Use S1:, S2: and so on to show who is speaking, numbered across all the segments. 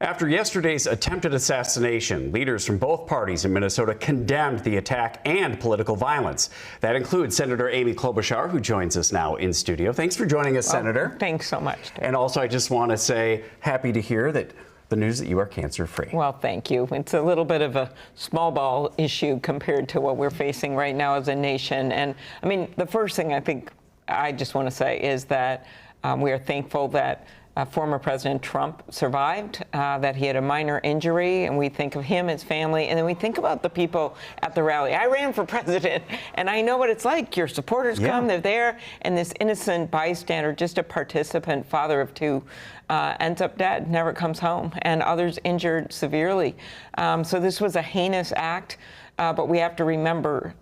S1: After yesterday's attempted assassination, leaders from both parties in Minnesota condemned the attack and political violence. That includes Senator Amy Klobuchar, who joins us now in studio. Thanks for joining us, Senator.
S2: Thanks so much, Dave.
S1: And also, I just want to say, happy to hear that the news that you are cancer-free.
S2: Well, thank you. It's a little bit of a small ball issue compared to what we're facing right now as a nation. And I mean, the first thing I think I just want to say is that we are thankful that former President Trump survived, that he had a minor injury, and we think of him, his family, and then we think about the people at the rally. I ran for president, and I know what it's like. Your supporters come, they're there, and this innocent bystander, just a participant, father of two, ends up dead, never comes home, and others injured severely. So this was a heinous act. But we have to remember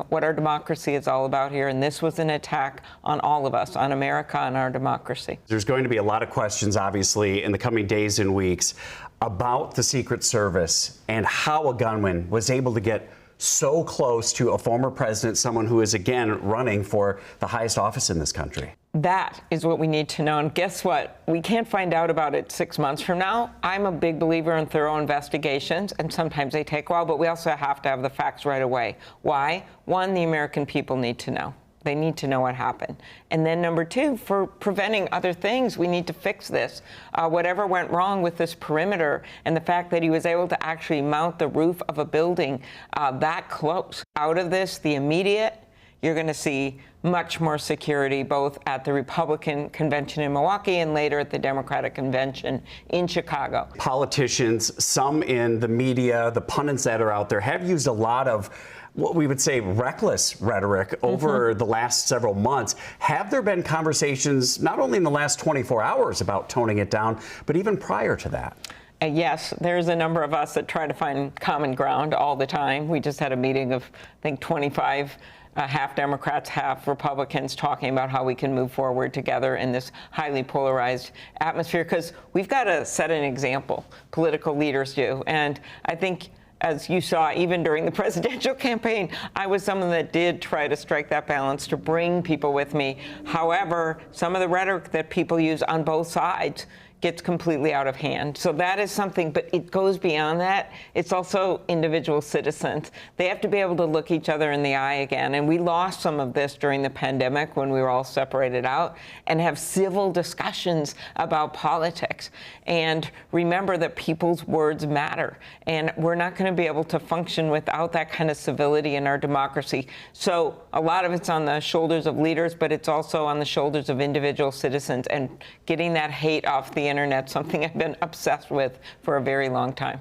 S2: what our democracy is all about here, and this was an attack on all of us, on America and our democracy.
S1: There's going to be a lot of questions, obviously, in the coming days and weeks about the Secret Service and how a gunman was able to get so close to a former president, someone who is, again, running for the highest office in this country.
S2: That is what we need to know. And guess what? We can't find out about it 6 months from now. I'm a big believer in thorough investigations, and sometimes they take a while, but we also have to have the facts right away. Why? One, the American people need to know. They need to know what happened. And then number two, for preventing other things, we need to fix this. Whatever went wrong with this perimeter and the fact that he was able to actually mount the roof of a building that close. Out of this, the immediate, you're going to see much more security, both at the Republican convention in Milwaukee and later at the Democratic convention in Chicago.
S1: Politicians, some in the media, the pundits that are out there, have used a lot of what we would say reckless rhetoric over the last several months. Have there been conversations, not only in the last 24 hours about toning it down, but even prior to that?
S2: Yes, there's a number of us that try to find common ground all the time. We just had a meeting of, I think, 25 half Democrats, half Republicans, talking about how we can move forward together in this highly polarized atmosphere, because we've got to set an example. Political leaders do. And I think, as you saw, even during the presidential campaign, I was someone that did try to strike that balance to bring people with me. However, some of the rhetoric that people use on both sides gets completely out of hand. So that is something, but it goes beyond that. It's also individual citizens. They have to be able to look each other in the eye again. And we lost some of this during the pandemic when we were all separated out, and have civil discussions about politics. And remember that people's words matter. And we're not going to be able to function without that kind of civility in our democracy. So a lot of it's on the shoulders of leaders, but it's also on the shoulders of individual citizens, and getting that hate off the internet, something I've been obsessed with for a very long time.